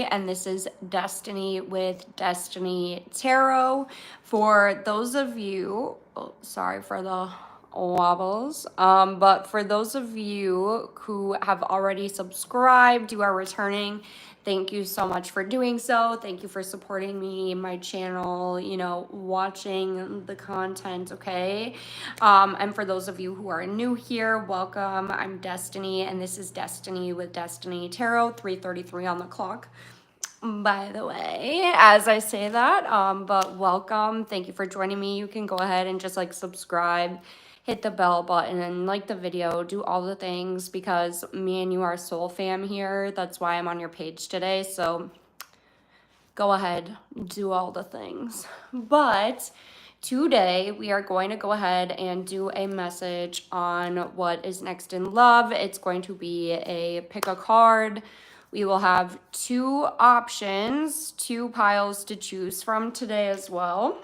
and this is Destiny with Destiny Tarot. For those of you, oh, sorry for the wobbles, but for those of you who have already subscribed, you are returning. Thank you so much for doing so. Thank you for supporting me, my channel, watching the content, okay? And for those of you who are new here, welcome. I'm Destiny, and this is Destiny with Destiny Tarot, 3:33 on the clock, by the way, as I say that. But welcome. Thank you for joining me. You can go ahead and just subscribe, hit the bell button, and like the video, do all the things, because me and you are soul fam here. That's why I'm on your page today. So go ahead, do all the things. But today we are going to go ahead and do a message on what is next in love. It's going to be a pick a card. We will have two options, two piles to choose from today as well.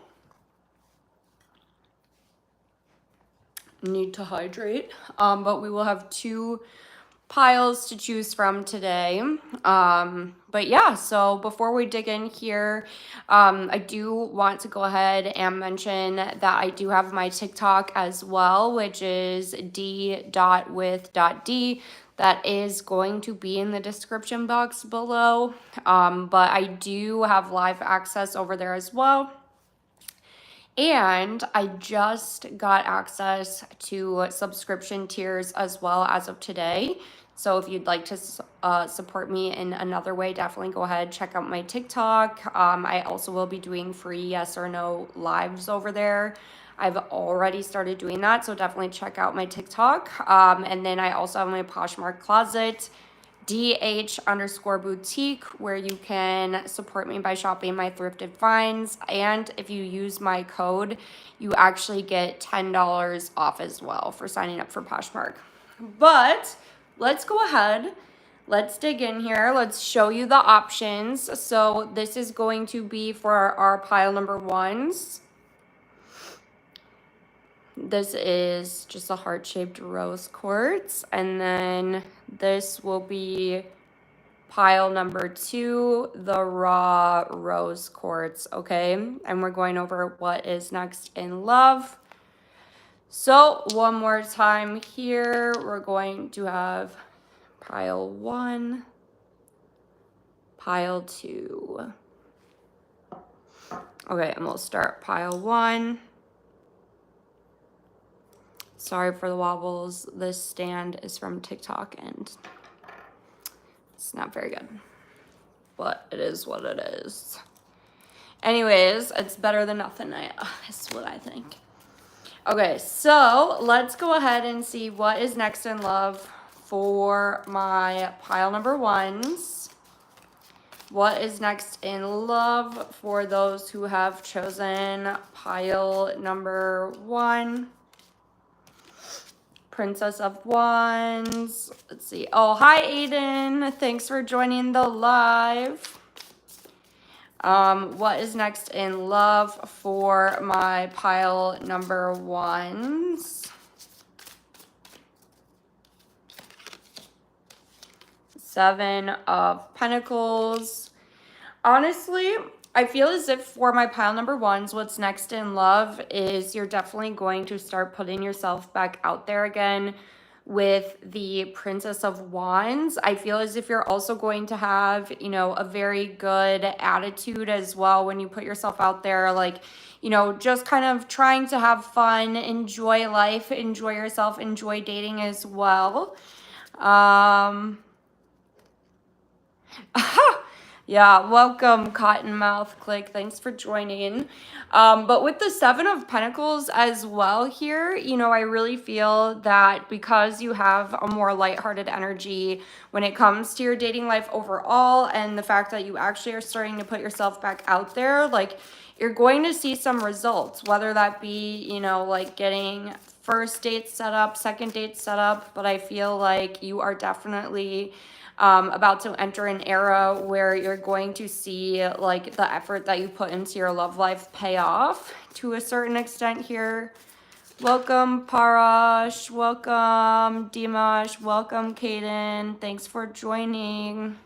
Need to hydrate. But we will have two piles to choose from today. But yeah, so before we dig in here, I do want to go ahead and mention that I do have my TikTok as well, which is d.with.d. That is going to be in the description box below. But I do have live access over there as well. And I just got access to subscription tiers as well as of today. So if you'd like to support me in another way, definitely go ahead, check out my TikTok. I also will be doing free yes or no lives over there. I've already started doing that, so definitely check out my TikTok. And then I also have my Poshmark closet, DH_boutique, where you can support me by shopping my thrifted finds. And if you use my code, you actually get $10 off as well for signing up for Poshmark. But let's go ahead. Let's dig in here. Let's show you the options. So this is going to be for our pile number ones. This is just a heart-shaped rose quartz. And then this will be pile number 2, the raw rose quartz, okay? And we're going over what is next in love. So one more time here, we're going to have pile 1, pile 2. Okay, and we'll start pile 1. Sorry for the wobbles. This stand is from TikTok and it's not very good, but it is what it is. Anyways, it's better than nothing. That's what I think. Okay, so let's go ahead and see what is next in love for my pile number ones. What is next in love for those who have chosen pile number 1? Princess of Wands. Let's see. Oh, hi, Aiden. Thanks for joining the live. What is next in love for my pile number ones? 7 of Pentacles. Honestly, I feel as if for my pile number ones, what's next in love is you're definitely going to start putting yourself back out there again with the Princess of Wands. I feel as if you're also going to have, a very good attitude as well when you put yourself out there, just kind of trying to have fun, enjoy life, enjoy yourself, enjoy dating as well. Yeah, welcome, Cottonmouth Click. Thanks for joining. But with the 7 of Pentacles as well here, I really feel that because you have a more lighthearted energy when it comes to your dating life overall, and the fact that you actually are starting to put yourself back out there, you're going to see some results, whether that be, getting first date set up, second date set up. But I feel like you are definitely about to enter an era where you're going to see the effort that you put into your love life pay off to a certain extent here. Welcome, Parash. Welcome, Dimash. Welcome, Kaden. Thanks for joining.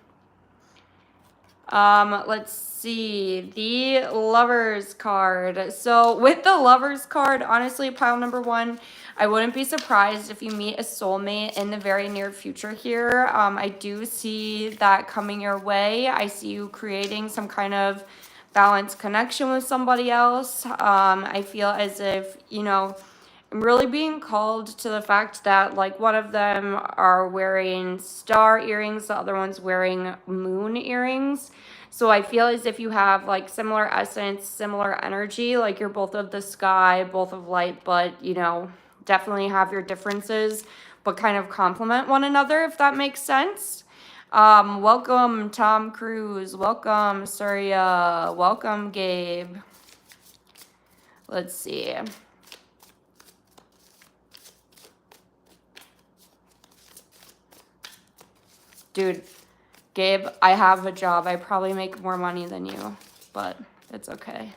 Let's see, the Lovers card. So with the Lovers card, honestly, pile number one, I wouldn't be surprised if you meet a soulmate in the very near future here. I do see that coming your way. I see you creating some kind of balanced connection with somebody else. I feel as if, you know, I'm really being called to the fact that like one of them are wearing star earrings, the other one's wearing moon earrings. So I feel as if you have like similar essence, similar energy, like you're both of the sky, both of light, but you know, definitely have your differences, but kind of complement one another, if that makes sense. Welcome Tom Cruise, welcome Surya, welcome Gabe. Let's see. Dude, Gabe, I have a job. I probably make more money than you, but it's okay.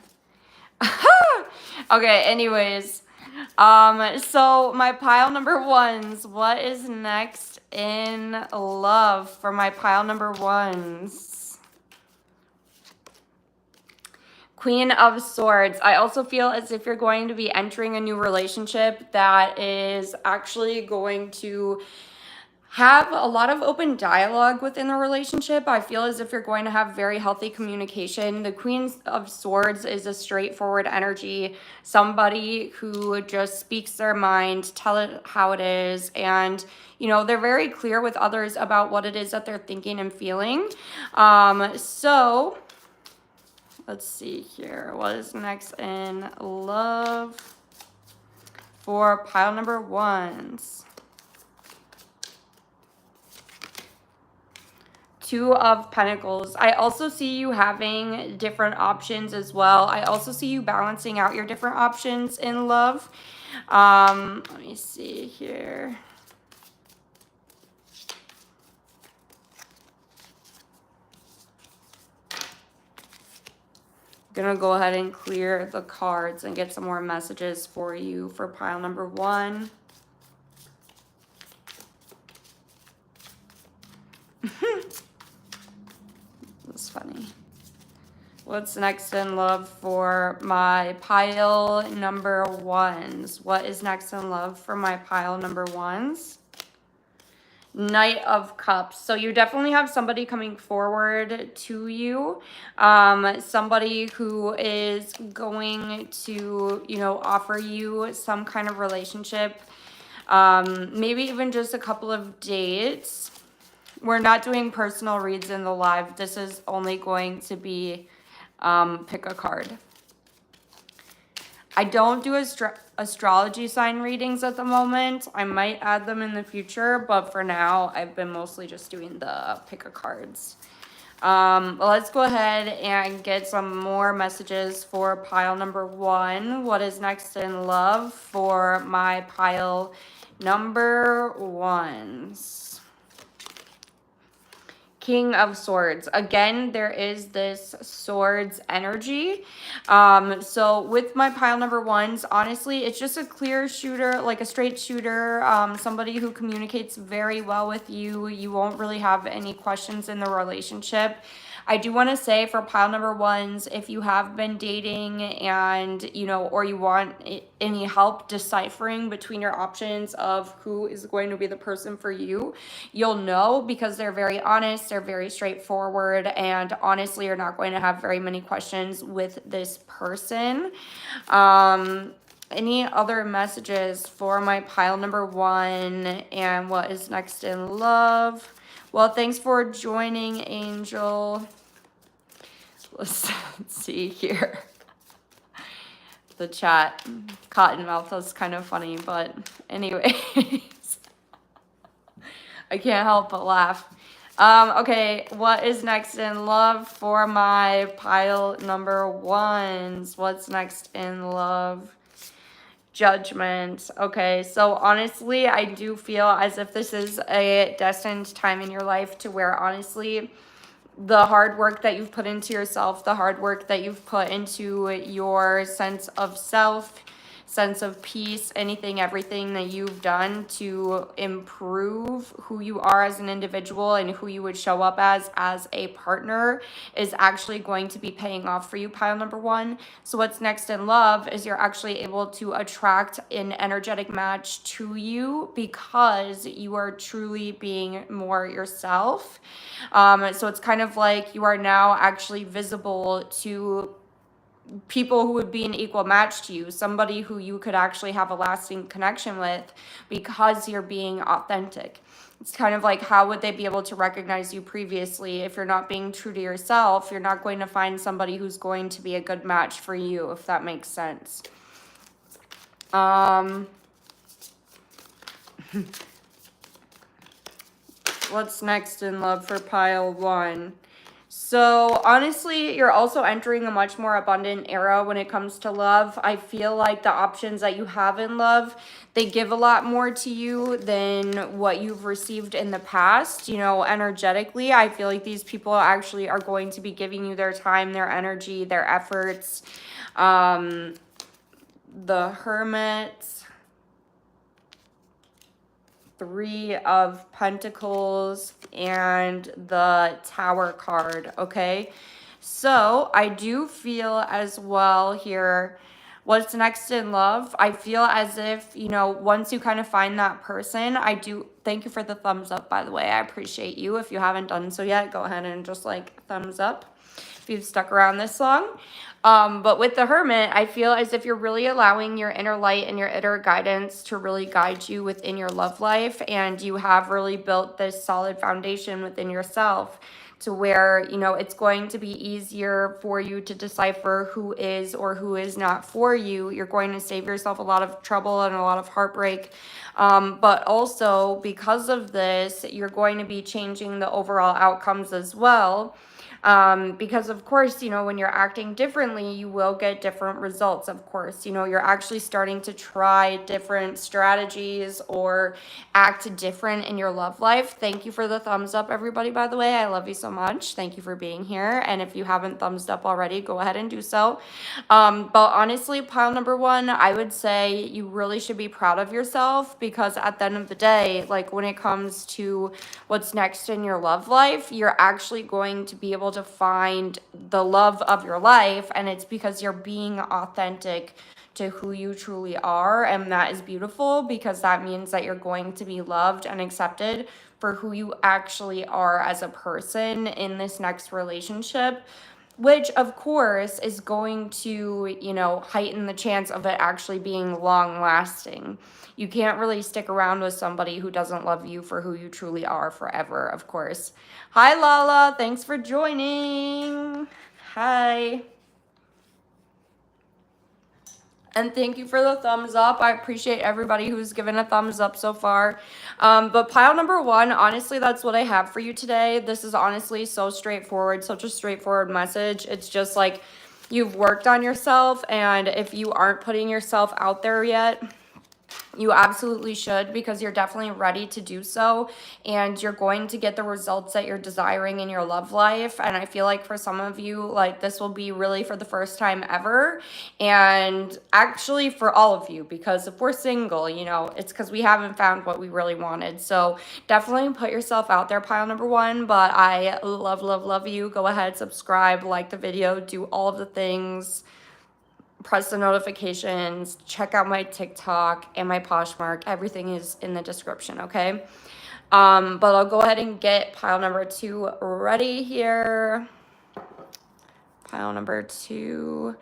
Okay, anyways. So my pile number ones, what is next in love for my pile number ones? Queen of Swords. I also feel as if you're going to be entering a new relationship that is actually going to have a lot of open dialogue within the relationship. I feel as if you're going to have very healthy communication. The Queen of Swords is a straightforward energy, somebody who just speaks their mind, tell it how it is, and you know, they're very clear with others about what it is that they're thinking and feeling. So let's see here. What is next in love for pile number ones? Two of Pentacles. I also see you having different options as well. I also see you balancing out your different options in love. Let me see here. Gonna go ahead and clear the cards and get some more messages for you for pile number one. That's funny. What's next in love for my pile number ones? What is next in love for my pile number ones? Knight of Cups. So you definitely have somebody coming forward to you. Somebody who is going to, you know, offer you some kind of relationship. Maybe even just a couple of dates. We're not doing personal reads in the live. This is only going to be pick a card. I don't do astrology sign readings at the moment. I might add them in the future, but for now, I've been mostly just doing the pick a cards. Let's go ahead and get some more messages for pile number one. What is next in love for my pile number ones? King of Swords. Again, there is this swords energy. So with my pile number ones, honestly, it's just a clear shooter, like a straight shooter, somebody who communicates very well with you. You won't really have any questions in the relationship. I do want to say for pile number ones, if you have been dating and, you know, or you want any help deciphering between your options of who is going to be the person for you, you'll know because they're very honest, they're very straightforward, and honestly, you're not going to have very many questions with this person. Any other messages for my pile number one and what is next in love? Well, thanks for joining, Angel. Let's see here. The chat. Cottonmouth was kind of funny, but anyways. I can't help but laugh. Okay, what is next in love for my pile number ones? What's next in love? Judgment. Okay, so honestly, I do feel as if this is a destined time in your life to where honestly, the hard work that you've put into yourself, the hard work that you've put into your sense of self, sense of peace, anything, everything that you've done to improve who you are as an individual and who you would show up as a partner is actually going to be paying off for you, pile number one. So what's next in love is you're actually able to attract an energetic match to you because you are truly being more yourself. So it's kind of like you are now actually visible to people who would be an equal match to you, somebody who you could actually have a lasting connection with because you're being authentic. It's kind of like, how would they be able to recognize you previously if you're not being true to yourself? You're not going to find somebody who's going to be a good match for you, if that makes sense. What's next in love for pile one? So honestly, you're also entering a much more abundant era when it comes to love. I feel like the options that you have in love, they give a lot more to you than what you've received in the past. You know, energetically, I feel like these people actually are going to be giving you their time, their energy, their efforts. The Hermit, Three of Pentacles, and the Tower card, okay? So I do feel as well here, what's next in love, I feel as if, you know, once you kind of find that person, I do, thank you for the thumbs up, by the way, I appreciate you. If you haven't done so yet, go ahead and just like thumbs up if you've stuck around this long. But with the Hermit, I feel as if you're really allowing your inner light and your inner guidance to really guide you within your love life. And you have really built this solid foundation within yourself to where, you know, it's going to be easier for you to decipher who is or who is not for you. You're going to save yourself a lot of trouble and a lot of heartbreak. But also because of this, you're going to be changing the overall outcomes as well. Because of course, you know, when you're acting differently, you will get different results. Of course, you know, you're actually starting to try different strategies or act different in your love life. Thank you for the thumbs up, everybody, by the way. I love you so much. Thank you for being here. And if you haven't thumbs up already, go ahead and do so. But honestly, pile number one, I would say you really should be proud of yourself, because at the end of the day, like when it comes to what's next in your love life, you're actually going to be able to find the love of your life, and it's because you're being authentic to who you truly are. And that is beautiful, because that means that you're going to be loved and accepted for who you actually are as a person in this next relationship, which of course is going to, you know, heighten the chance of it actually being long lasting. You can't really stick around with somebody who doesn't love you for who you truly are forever, of course. Hi, Lala. Thanks for joining. Hi. And thank you for the thumbs up. I appreciate everybody who's given a thumbs up so far. But pile number one, honestly, that's what I have for you today. This is honestly so straightforward, such a straightforward message. It's just like you've worked on yourself, and if you aren't putting yourself out there yet, you absolutely should, because you're definitely ready to do so, and you're going to get the results that you're desiring in your love life. And I feel like for some of you, like this will be really for the first time ever, and actually for all of you, because if we're single, you know, it's because we haven't found what we really wanted. So definitely put yourself out there, pile number one. But I love you. Go ahead, subscribe, like the video, do all of the things, press the notifications, check out my TikTok and my Poshmark. Everything is in the description, okay? But I'll go ahead and get pile number two ready here. Pile number two.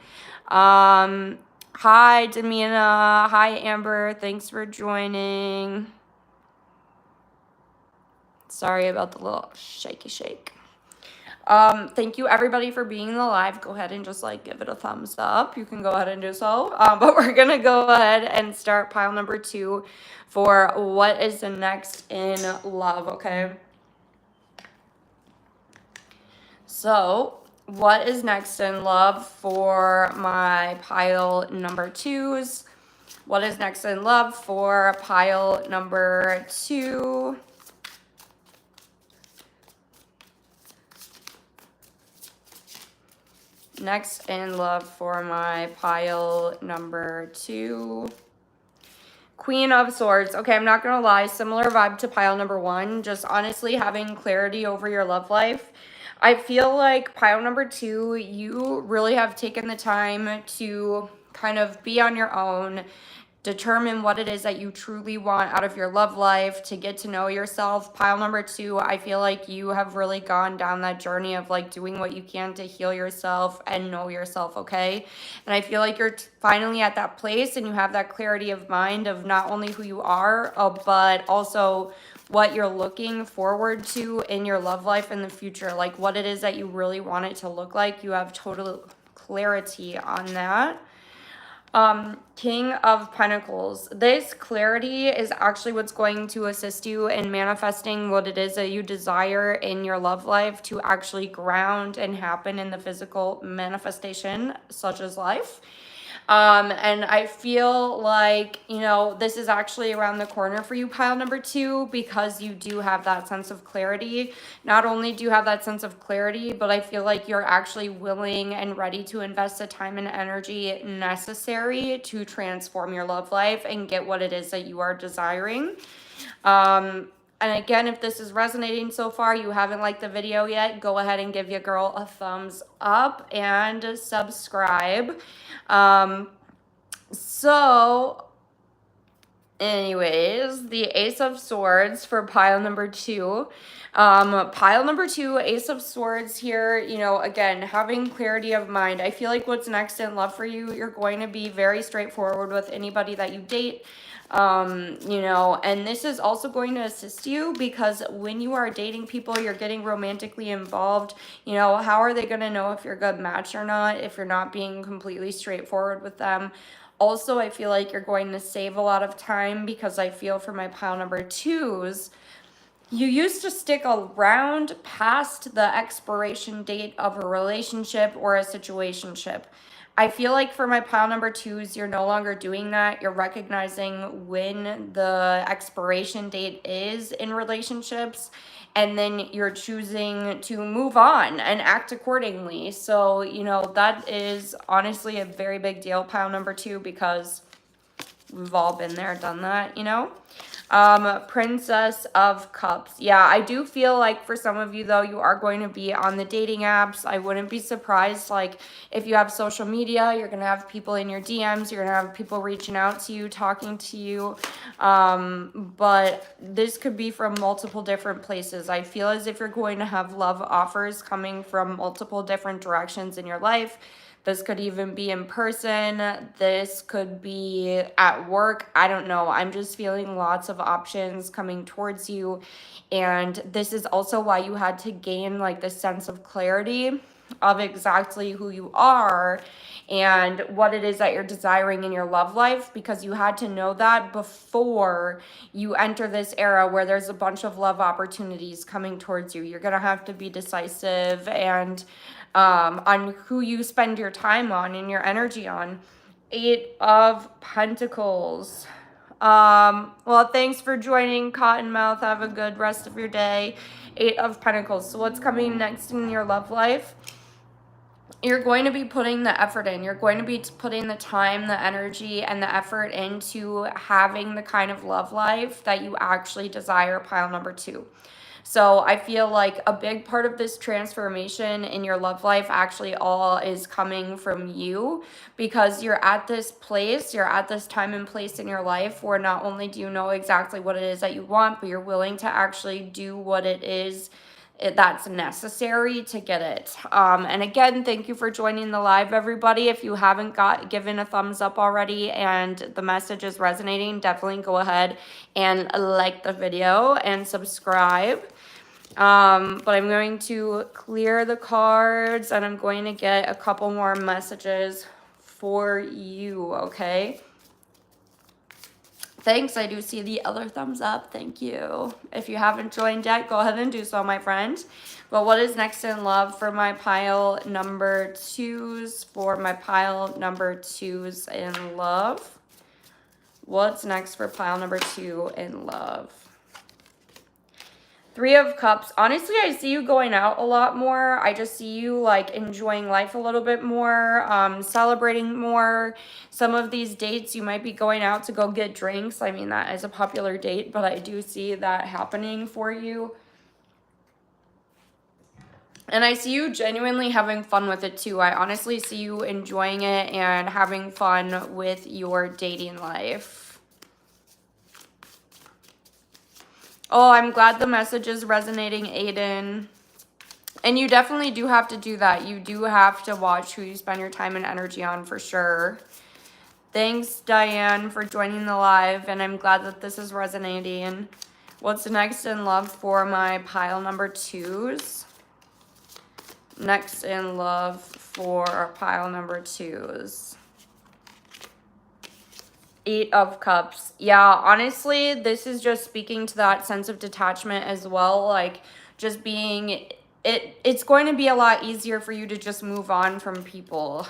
Hi, Demina. Hi, Amber. Thanks for joining. Sorry about the little shaky shake. Thank you everybody for being in the live. Go ahead and just like give it a thumbs up. You can go ahead and do so. But we're gonna go ahead and start pile number two for what is the next in love, okay? So what is next in love for my pile number twos? What is next in love for pile number two? next in love for my pile number 2? Queen of Swords. Okay, I'm not gonna lie, similar vibe to pile number 1, just honestly having clarity over your love life. I feel like pile number 2, you really have taken the time to kind of be on your own, determine what it is that you truly want out of your love life, to get to know yourself. Pile number 2, I feel like you have really gone down that journey of like doing what you can to heal yourself and know yourself, okay? And I feel like you're finally at that place and you have that clarity of mind of not only who you are, but also what you're looking forward to in your love life in the future, like what it is that you really want it to look like. You have total clarity on that. King of Pentacles. This clarity is actually what's going to assist you in manifesting what it is that you desire in your love life to actually ground and happen in the physical manifestation, such as life. And I feel like, you know, this is actually around the corner for you, pile number 2, because you do have that sense of clarity. Not only do you have that sense of clarity, but I feel like you're actually willing and ready to invest the time and energy necessary to transform your love life and get what it is that you are desiring. And again, if this is resonating so far, you haven't liked the video yet, go ahead and give your girl a thumbs up and subscribe. So anyways, the Ace of Swords for pile number 2. Pile number 2, Ace of Swords here, you know, again, having clarity of mind. I feel like what's next in love for you, you're going to be very straightforward with anybody that you date. You know, and this is also going to assist you because when you are dating people, you're getting romantically involved. You know, how are they going to know if you're a good match or not if you're not being completely straightforward with them? Also, I feel like you're going to save a lot of time because I feel for my pile number 2s, you used to stick around past the expiration date of a relationship or a situationship. I feel like for my pile number 2s, you're no longer doing that. You're recognizing when the expiration date is in relationships, and then you're choosing to move on and act accordingly. So, you know, that is honestly a very big deal, pile number 2, because we've all been there, done that, you know? Princess of Cups. Yeah, I do feel like for some of you, though, you are going to be on the dating apps. I wouldn't be surprised, like, if you have social media, you're going to have people in your DMs, you're going to have people reaching out to you, talking to you, but this could be from multiple different places. I feel as if you're going to have love offers coming from multiple different directions in your life. This could even be in person. This could be at work. I don't know. I'm just feeling lots of options coming towards you. And this is also why you had to gain like this sense of clarity of exactly who you are and what it is that you're desiring in your love life, because you had to know that before you enter this era where there's a bunch of love opportunities coming towards you. You're going to have to be decisive and on who you spend your time on and your energy on. 8 of Pentacles. Well, thanks for joining, Cottonmouth. Have a good rest of your day. 8 of Pentacles. So what's coming next in your love life? You're going to be putting the effort in. You're going to be putting the time, the energy, and the effort into having the kind of love life that you actually desire, pile number 2. So I feel like a big part of this transformation in your love life actually all is coming from you, because you're at this place, you're at this time and place in your life where not only do you know exactly what it is that you want, but you're willing to actually do what it is that's necessary to get it. And again, thank you for joining the live, everybody. If you haven't given a thumbs up already and the message is resonating, definitely go ahead and like the video and subscribe. But I'm going to clear the cards and I'm going to get a couple more messages for you, okay? Thanks, I do see the other thumbs up. Thank you. If you haven't joined yet, go ahead and do so, my friend. But what is next in love for my pile number 2s? For my pile number 2s in love. What's next for pile number 2 in love? Three of Cups. Honestly, I see you going out a lot more. I just see you like enjoying life a little bit more, celebrating more. Some of these dates you might be going out to go get drinks. I mean, that is a popular date, but I do see that happening for you. And I see you genuinely having fun with it too. I honestly see you enjoying it and having fun with your dating life. Oh, I'm glad the message is resonating, Aiden. And you definitely do have to do that. You do have to watch who you spend your time and energy on for sure. Thanks, Diane, for joining the live. And I'm glad that this is resonating. What's next in love for my pile number 2s? Next in love for pile number 2s. 8 of Cups. Yeah, honestly, this is just speaking to that sense of detachment as well. Like, just being, it's going to be a lot easier for you to just move on from people.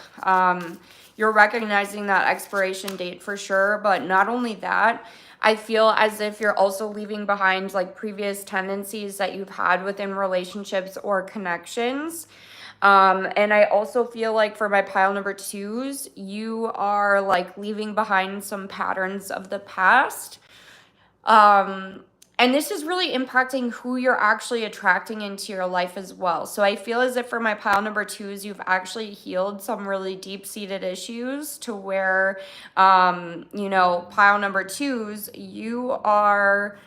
You're recognizing that expiration date for sure, but not only that, I feel as if you're also leaving behind like previous tendencies that you've had within relationships or connections. And I also feel like for my pile number 2s, you are like leaving behind some patterns of the past. And this is really impacting who you're actually attracting into your life as well. So I feel as if for my pile number 2s, you've actually healed some really deep-seated issues to where, you know, pile number 2s, you are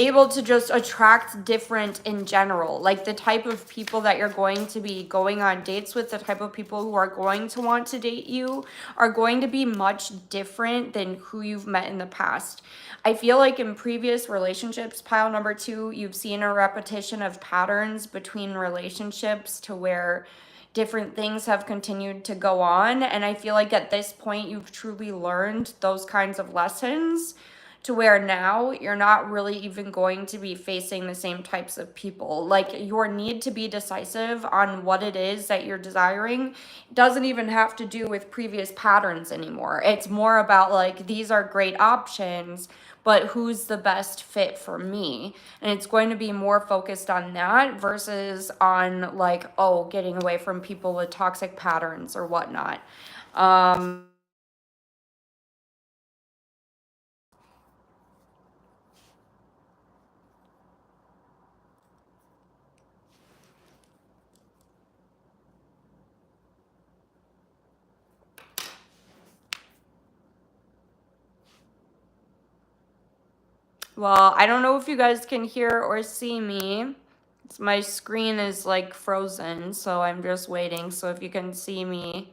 able to just attract different in general, like the type of people that you're going to be going on dates with, the type of people who are going to want to date you are going to be much different than who you've met in the past. I feel like in previous relationships, pile number 2, you've seen a repetition of patterns between relationships to where different things have continued to go on. And I feel like at this point, you've truly learned those kinds of lessons to where now you're not really even going to be facing the same types of people. Like your need to be decisive on what it is that you're desiring doesn't even have to do with previous patterns anymore. It's more about like, these are great options, but who's the best fit for me? And it's going to be more focused on that versus on like, oh, getting away from people with toxic patterns or whatnot. Well, I don't know if you guys can hear or see me. My screen is like frozen, so I'm just waiting. So if you can see me,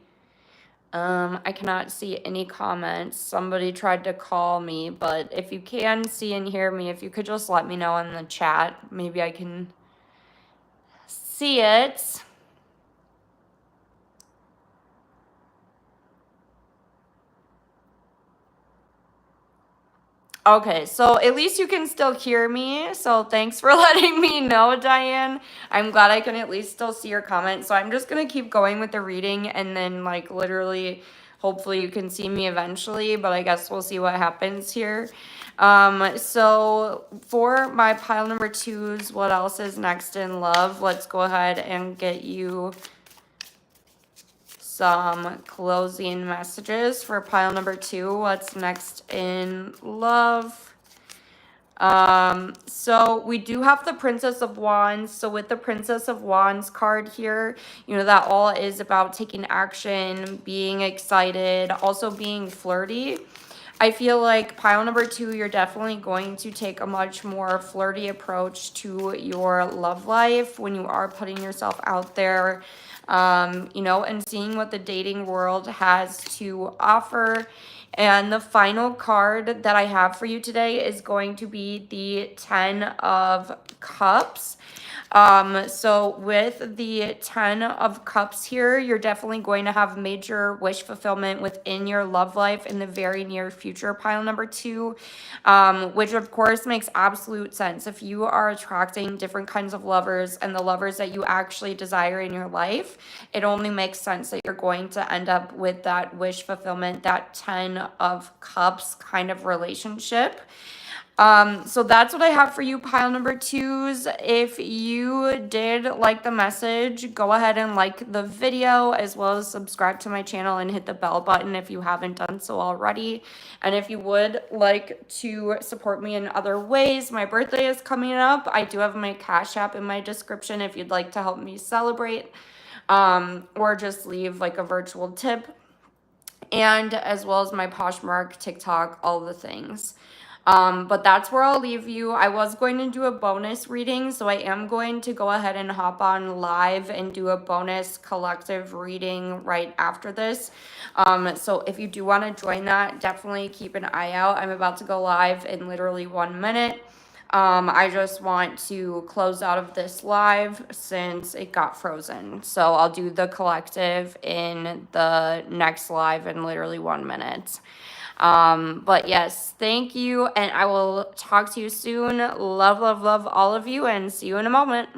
I cannot see any comments. Somebody tried to call me, but if you can see and hear me, if you could just let me know in the chat, maybe I can see it. Okay, so at least you can still hear me. So thanks for letting me know, Diane. I'm glad I can at least still see your comments. So I'm just going to keep going with the reading and then like literally, hopefully you can see me eventually, but I guess we'll see what happens here. So for my pile number 2s, what else is next in love? Let's go ahead and get you some closing messages for pile number 2. What's next in love? So we do have the Princess of Wands. So with the Princess of Wands card here, you know, that all is about taking action, being excited, also being flirty. I feel like pile number 2, you're definitely going to take a much more flirty approach to your love life when you are putting yourself out there, you know, and seeing what the dating world has to offer. And the final card that I have for you today is going to be the 10 of Cups. So with the 10 of Cups here, you're definitely going to have major wish fulfillment within your love life in the very near future, pile number 2, which of course makes absolute sense. If you are attracting different kinds of lovers and the lovers that you actually desire in your life, it only makes sense that you're going to end up with that wish fulfillment, that 10 of Cups kind of relationship. So that's what I have for you, pile number twos. If you did like the message, go ahead and like the video, as well as subscribe to my channel and hit the bell button if you haven't done so already. And if you would like to support me in other ways, my birthday is coming up. I do have my Cash App in my description if you'd like to help me celebrate, or just leave like a virtual tip, and as well as my Poshmark, TikTok, all the things. But that's where I'll leave you. I was going to do a bonus reading, so I am going to go ahead and hop on live and do a bonus collective reading right after this. So if you do want to join that, definitely keep an eye out. I'm about to go live in literally 1 minute. I just want to close out of this live since it got frozen. So I'll do the collective in the next live in literally 1 minute. But yes, thank you, and I will talk to you soon. Love, love, love all of you, and see you in a moment.